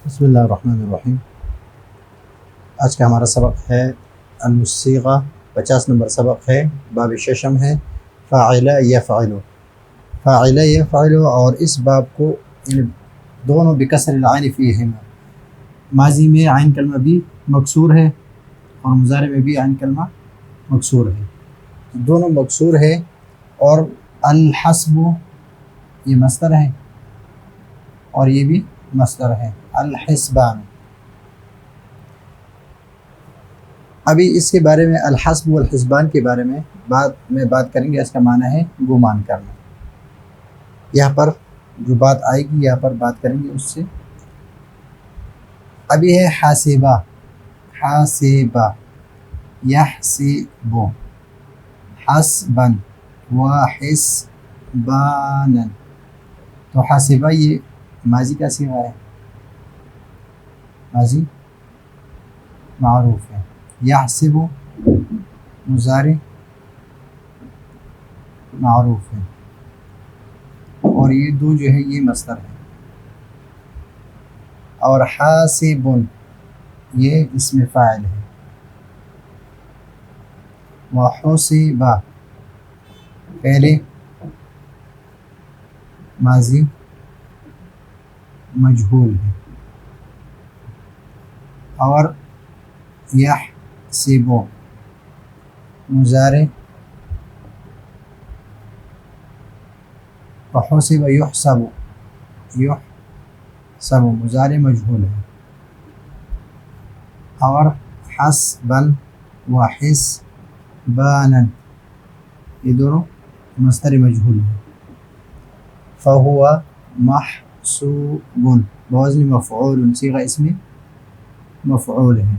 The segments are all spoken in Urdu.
بسم اللہ الرحمن الرحیم۔ آج کا ہمارا سبق ہے المصیغہ، 50 نمبر سبق ہے، باب ششم ہے فاعل یفعل۔ فاعل یفعل اور اس باب کو دونوں بکسر العین فیہما، ماضی میں عین کلمہ بھی مکسور ہے اور مضارع میں بھی عین کلمہ مکسور ہے، دونوں مکسور ہے۔ اور الحسب یہ مصدر ہے اور یہ بھی مصدر ہے الحسبان۔ ابھی اس کے بارے میں الحسب والحسبان کے بارے میں بات کریں گے۔ اس کا معنی ہے گمان کرنا۔ یہاں پر جو بات آئے گی یہاں پر بات کریں گے اس سے۔ ابھی ہے حاسبہ، حاسبہ یحسب، حسبن وحسبانا۔ تو حاسبہ یہ ماضی کا صیغہ ہے، ماضی معروف ہے۔ یحسب مضارع معروف ہے، اور یہ دو جو ہے یہ مصدر ہے۔ اور حاسب یہ اسم فاعل ہے۔ وحسب پہلے ماضی مجہول ہے، اور یحسب مضارع، وحسب یحسب، یحسب مضارع مجہول ہے، اور حسبا وحسبانا یہ دونوں مصدر مجہول ہے۔ فہو محسوب بوزن مفعول، صیغہ اسم مفعول ہے۔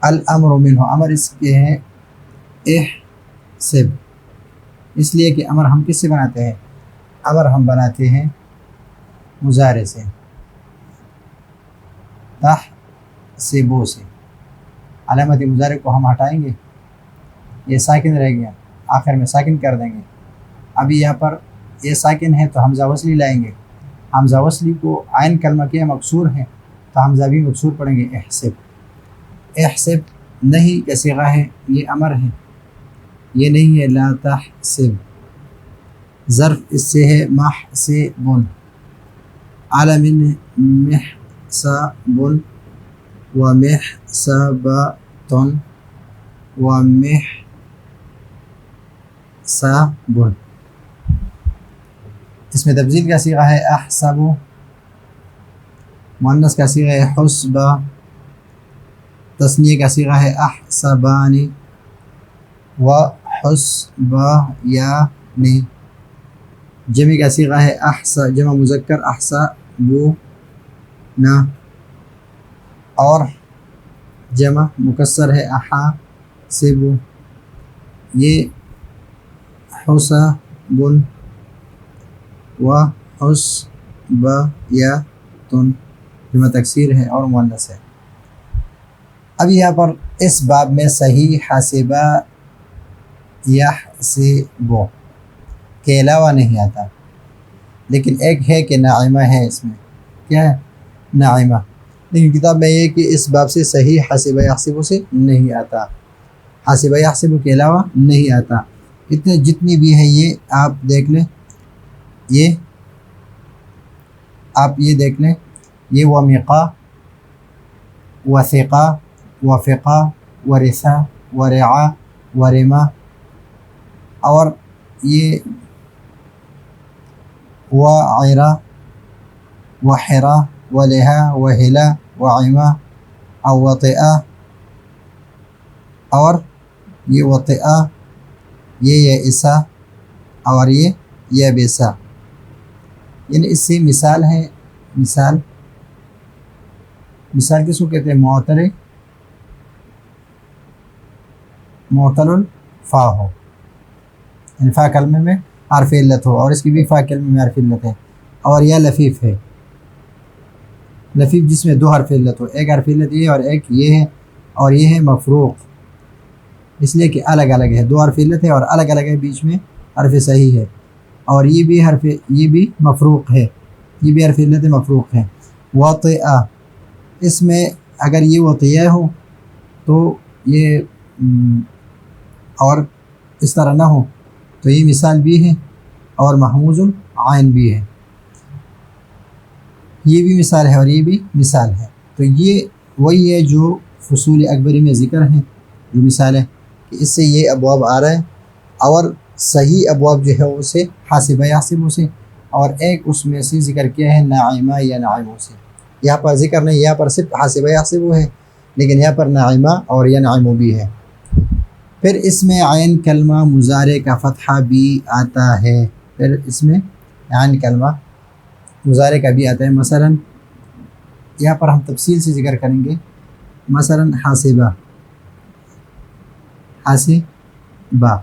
الامر منہ، امر اس کے ہیں احسب، اس لیے کہ امر ہم کس سے بناتے ہیں؟ امر ہم بناتے ہیں مضارع سے، تحسبو سے۔ علامت مضارع کو ہم ہٹائیں گے، یہ ساکن رہ گیا، آخر میں ساکن کر دیں گے۔ ابھی یہاں پر یہ ساکن ہے تو حمزہ وصلی لائیں گے، حمزہ وصلی کو عین کلمہ کیا مکسور ہے تو حمزہ بھی مکسور پڑھیں گے۔ احسب، احسب نہیں کا صیغہ ہے، یہ امر ہے، یہ نہیں ہے لا تحسب۔ ظرف اس سے ہے محسب، عالم محسب ومحسبۃ ومحسب۔ اس میں تبذیل کا صیغہ ہے احسب، مؤنث کا صیغہ ہے حسبہ، تثنیہ کا صیغہ ہے احسبان وحسبیان، جمع کا صیغہ ہے جمع مذکر احسبونا، اور جمع مکسر ہے احاسب، یہ حسب وحسبیاتن جمع تکسیر ہے اور مؤنث ہے۔ اب یہاں پر اس باب میں صحیح حاسبہ یحسب کے علاوہ نہیں آتا، لیکن ایک ہے کہ ناعمہ ہے، اس میں کیا ہے؟ ناعمہ، لیکن کتاب میں یہ کہ اس باب سے صحیح حاسبہ یحسب سے نہیں آتا، حاسبہ یحسب کے علاوہ نہیں آتا۔ اتنے جتنی بھی ہیں یہ آپ دیکھ لیں، یہ آپ یہ دیکھ لیں، یہ ومقا، وثقا، وفقا، ورثا، ورعا، ورما، اور یہ وعرا، وحرا، ولہا، وہلا، وعما، او وطئا، اور یہ وطئا، یہ یئسا، اور یہ یبسا۔ یعنی اس سے مثال ہے، مثال کس کو کہتے ہیں؟ معتل الفا ہو، یعنی فا کلمے میں حرف علت ہو، اور اس کی بھی فا کلمے میں حرف علت ہے۔ اور یا لفیف ہے، لفیف جس میں دو حرف علت ہو، ایک حرف علت یہ اور ایک یہ ہے، اور یہ ہے مفروق، اس لیے کہ الگ الگ ہے، دو حرف علت ہے اور الگ الگ ہے، بیچ میں حرف صحیح ہے، اور یہ بھی مفروق ہے، یہ بھی حرف علت مفروق ہے۔ وطئ، اس میں اگر یہ وطیہ ہو تو یہ اور اس طرح نہ ہو تو یہ مثال بھی ہے اور محموز العین بھی ہے، یہ بھی مثال ہے اور یہ بھی مثال ہے۔ تو یہ وہی ہے جو فصول اکبری میں ذکر ہیں، جو مثال ہے کہ اس سے یہ ابواب آ رہا ہے، اور صحیح ابواب جو ہے اسے حاسبہ یحسب سے، اور ایک اس میں سے ذکر کیا ہے ناعمہ یا نعیموں سے۔ یہاں پر ذکر نہیں، یہاں پر صرف حاسبہ یحسب ہے، لیکن یہاں پر ناعمہ اور ینعم بھی ہے۔ پھر اس میں عین کلمہ مضارع کا فتحہ بھی آتا ہے، پھر اس میں عین کلمہ مضارع کا بھی آتا ہے۔ مثلا یہاں پر ہم تفصیل سے ذکر کریں گے، مثلا حاسبہ، حاسبہ،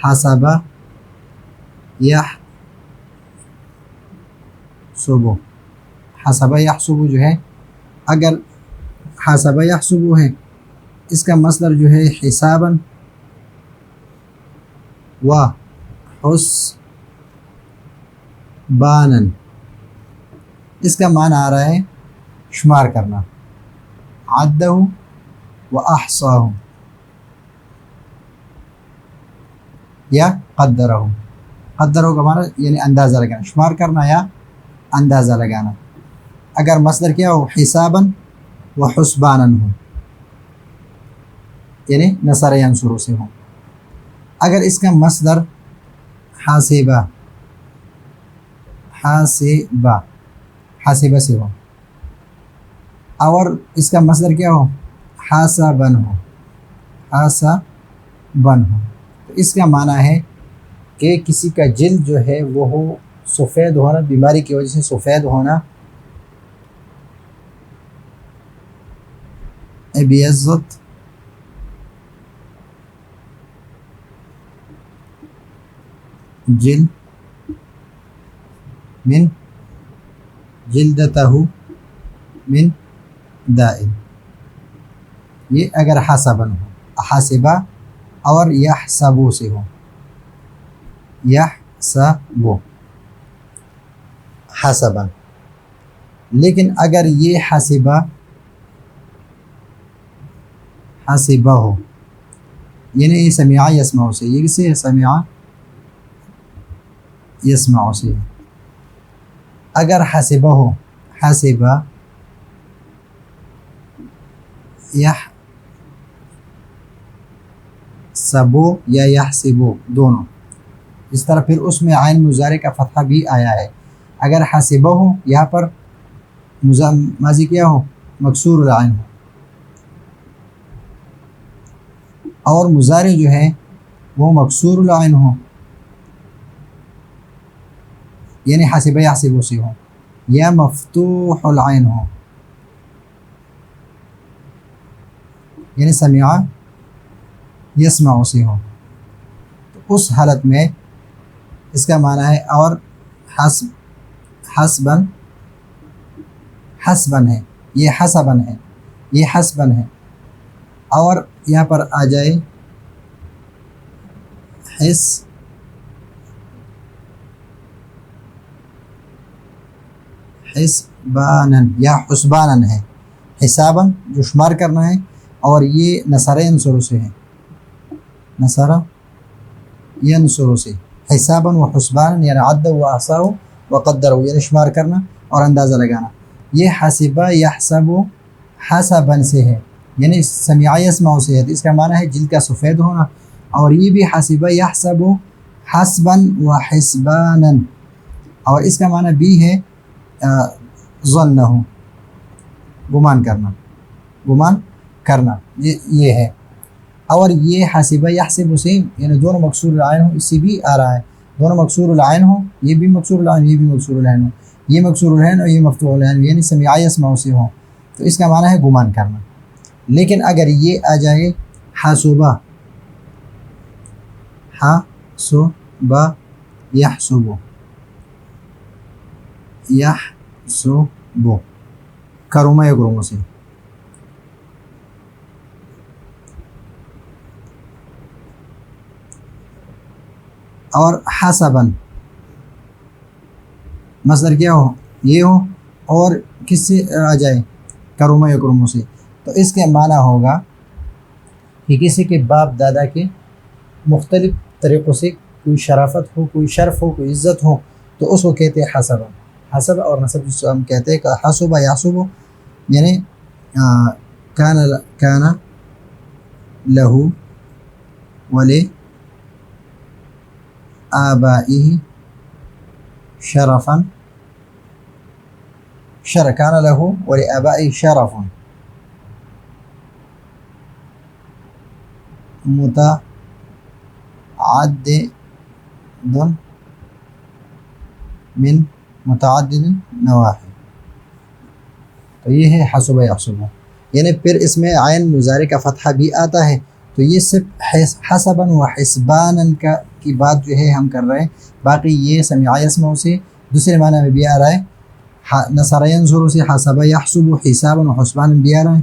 حاسبہ یحسب، حاسبہ یحسب جو ہے، اگر حاسبہ یحسب ہے اس کا مصدر جو ہے حساباً و حسباناً، اس کا معنی آ رہا ہے شمار کرنا، عدہ و احصاہ یا قدرہ، قدرہ کا معنی یعنی اندازہ لگانا، شمار کرنا یا اندازہ لگانا۔ اگر مصدر کیا ہو حساباً و حسباناً ہو، یعنی نصر ینصر سے ہو۔ اگر اس کا مصدر حاسبہ، حاسبہ، حاسبہ سے ہو، اور اس کا مصدر کیا ہو حاسبن ہو، حاسبن ہو، تو اس کا معنی ہے کہ کسی کا جلد جو ہے وہ ہو سفید ہونا، بیماری کی وجہ سے سفید ہونا، ابیضت جلد من جلدتہ من دائن، یہ اگر حسبن ہو، حاسبہ اور یحسبو سے ہو، یحسبو حسبن۔ لیکن اگر یہ حاسبہ حاسبہ ہو، یعنی یہ سمع یسمع سے، یہ کس سے سمع یسمع سے، اگر حاسبہ ہو، حاسبہ یحسبو یا یحسبو دونوں، اس طرح پھر اس میں عین مضارع کا فتحہ بھی آیا ہے۔ اگر حاسبہ ہو یہاں پر ماضی کیا ہو مکسور العین ہو، اور مضارع جو ہے وہ مکسور العین ہو، یعنی حاسبہ یحسبو سے ہو، یا مفتوح العین ہو، یعنی سمع یسمع سے ہو، تو اس حالت میں اس کا معنی ہے اور حسبن، حسبن ہے، یہ حسبن ہے، یہ حسبن ہے، اور یہاں پر آ جائے حسبانن یا حسبانن ہے، حساباً جو شمار کرنا ہے، اور یہ نصر ینصر سے ہے، نصر ینصر سے، حساباً و حسبانن یعنی عد و احصاہ و قدر، یعنی شمار کرنا اور اندازہ لگانا۔ یہ حاسبہ یحسب حسباً سے ہے، یعنی سمع یسمع سے ہے، تو اس کا معنی ہے جلد کا سفید ہونا، اور یہ بھی حاسبہ یحسب حسباً و حسباناً، اور اس کا معنی بھی ہے ظنہ، گمان کرنا، گمان کرنا، یہ ہے۔ اور یہ حاسبہ یحسب سے یعنی دونوں مکسور العین ہو، اس سے بھی آ رہا ہے، دونوں مکسور العین ہو، یہ بھی مکسور العین، یہ بھی مکسور العین ہو، یہ مکسور العین اور یہ مفتوح العین، یعنی سمع یسمع سے ہو، تو اس کا معنی ہے گمان کرنا۔ لیکن اگر یہ آ جائے حاسبہ، حاسبہ یحسب، یحسب کرما یکرمو سے، اور حسباً مصدر کیا ہو یہ ہو اور کس سے آ جائے کروما یکرمو سے، تو اس کے معنی ہوگا کہ کسی کے باپ دادا کے مختلف طریقوں سے کوئی شرافت ہو، کوئی شرف ہو، کوئی عزت ہو، تو اس کو کہتے ہیں حسب۔ حسب اور نسب جس کو ہم کہتے ہیں کہ حسب یحسب، یعنی کان لہو ولی آبائه شرفا كان له ولآبائه شرف متعدد نواحی، تو یہ ہے حسب یحسب۔ یعنی پھر اس میں عین مضارع کا فتحہ بھی آتا ہے، تو یہ صرف حسبا و حسبانا کی بات جو ہے ہم کر رہے ہیں، باقی یہ سمع یسمع سے دوسرے معنی میں بھی آ رہا ہے، نصر ینصر سے حسب یحسب حسابا و حسبانا بھی آ رہا ہے،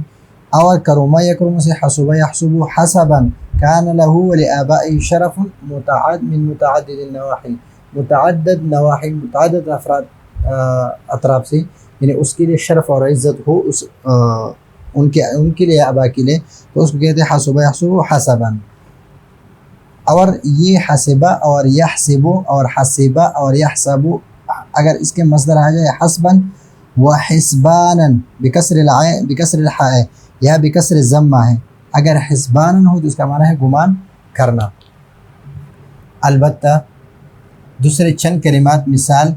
اور کرم یکرم سے حسب یحسب حسبا کان له ولآبائه شرف من متعدد النواحی، متعدد نواحی، متعدد اطراف سے، یعنی اس کے لیے شرف اور عزت ہو اس ان کے لیے، آبا کے لیے، تو اس کو کہتے ہیں حسب یحسب حسبا۔ اور یہ حسبہ اور یحسب اور حسبہ اور یحسب اگر اس کے مصدر آ جائے حسبا و حسبانا بکسر الحاء یا بکسر الضمہ ہے، اگر حسبانا ہو تو اس کا معنی ہے گمان کرنا۔ البتہ دوسرے چند کلمات، مثال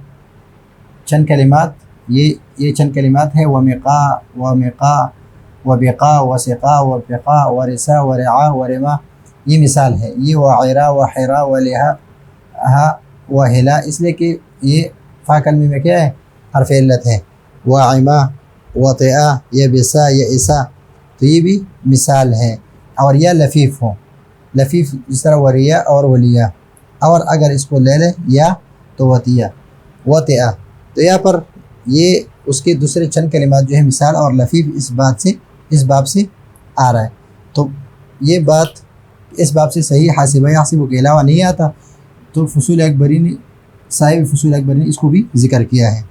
چند کلمات، یہ چند کلمات ہے ومقا وبقا وسقا وفقا ورسا ورعا ورما، یہ مثال ہے۔ یہ وعرا وحرا ولہا وہلا، اس لیے کہ یہ فا کلمے میں کیا ہے؟ حرف علت ہے۔ وعما وطئا یبسا یئسا، تو یہ بھی مثال ہے۔ اور یا لفیف ہو، لفیف جس طرح وریا اور ولیا، اور اگر اس کو لے لے یا تو وطیا وطئا، تو یہاں پر یہ اس کے دوسرے چند کلمات جو ہے مثال اور لفیف اس باب سے آ رہا ہے، تو یہ بات اس باب سے صحیح حاسبہ یحسب کے علاوہ نہیں آتا، تو فصول اکبری نے، صاحب فصول اکبری نے اس کو بھی ذکر کیا ہے۔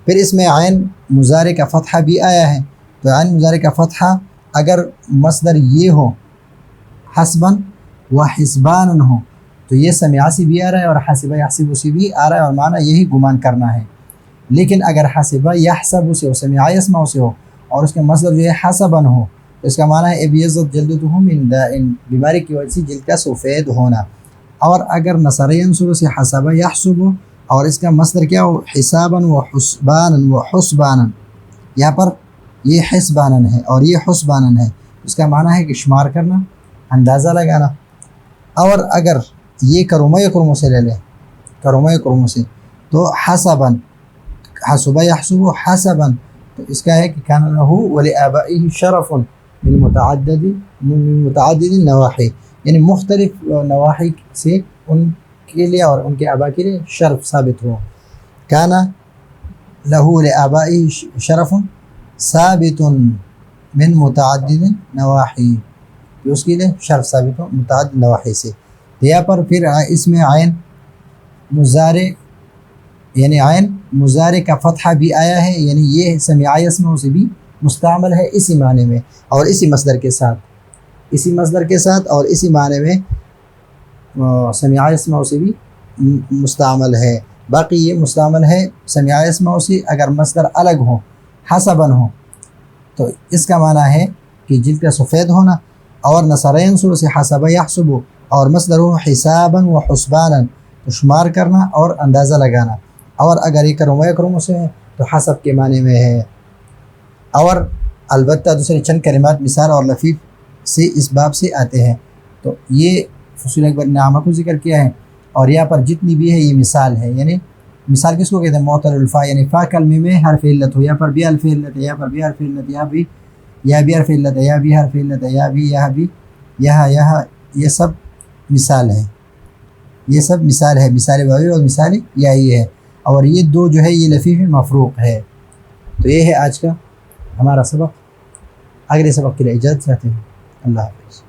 پھر اس میں عین مضارع کا فتحہ بھی آیا ہے، تو عین مضارع کا فتحہ اگر مصدر یہ ہو حسبا و حسبانا ہو تو یہ سمع سے بھی آ رہا ہے اور حسبہ یحسب سے بھی آ رہا ہے، اور معنی یہی گمان کرنا ہے۔ لیکن اگر حسبہ یحسب سے ہو، سمع یسمع سے ہو، اور اس کے مصدر جو ہے حسبا ہو، تو اس کا معنی ہے ابیضت جلدتہ من داء، بیماری کی وجہ سے جلد کا سفید ہونا۔ اور اگر نصر ینصر سے حسبہ یحسب اور اس کا مصدر کیا ہو حسابا و حسبانا، یہاں پر یہ حسبانا ہے اور یہ حسبانا ہے، اس کا معنی ہے کہ شمار کرنا، اندازہ لگانا۔ اور اگر یہ کرم یکرم سے لے لیں، کرم یکرم سے، تو حسبا حسب یحسب حسبا، تو اس کا ہے کہ کان لہ ولآبائه شرف من متعدد النواحی، یعنی مختلف نواحی سے ان کے لیے اور ان کے آبا کے لیے شرف ثابت ہو۔ کان لہ ولآبائه شرف ثابت من متعدد نواحی، کہ اس کے لیے شرف ثابت ہو متعدد نواحی سے۔ یہاں پر پھر اس میں عین مضارع، یعنی عین مضارع کا فتحہ بھی آیا ہے، یعنی یہ سمع یسمع سے بھی مستعمل ہے اسی معنی میں اور اسی مصدر کے ساتھ، اسی مصدر کے ساتھ اور اسی معنی میں سمع یسمع سے بھی مستعمل ہے۔ باقی یہ مستعمل ہے سمع یسمع سے اگر مصدر الگ ہو، حسبا ہو، تو اس کا معنی ہے کہ جلد کا سفید ہونا، اور نصر ینصر سے حسب یحسب اور مصدر ہو حسابا و حسبانا، تو شمار کرنا اور اندازہ لگانا، اور اگر یہ کرم یکرم سے ہے تو حسب کے معنی میں ہے۔ اور البتہ دوسرے چند کلمات مثال اور لفیف سے اس باب سے آتے ہیں، تو یہ فصول اکبر نے عامہ کو ذکر کیا ہے، اور یہاں پر جتنی بھی ہے یہ مثال ہے۔ یعنی مثال کس کو کہتے ہیں؟ معطل الفا، یعنی فا کلمے میں حرف علت ہو، یہاں پر بھی حرف علت ہے، یہاں پر بھی حرف علت ہے، یہاں بھی حرف علت ہے، یہاں بھی حرف علت ہے، یہاں یہ سب مثال ہے، یہ سب مثال ہے، مثال واوی اور مثال یائی ہے، اور یہ دو جو ہے یہ لفیف مفروق ہے۔ تو یہ ہے آج کا ہمارا سبق، اگلے سبق کے لیے اجازت چاہتے ہیں، اللہ حافظ۔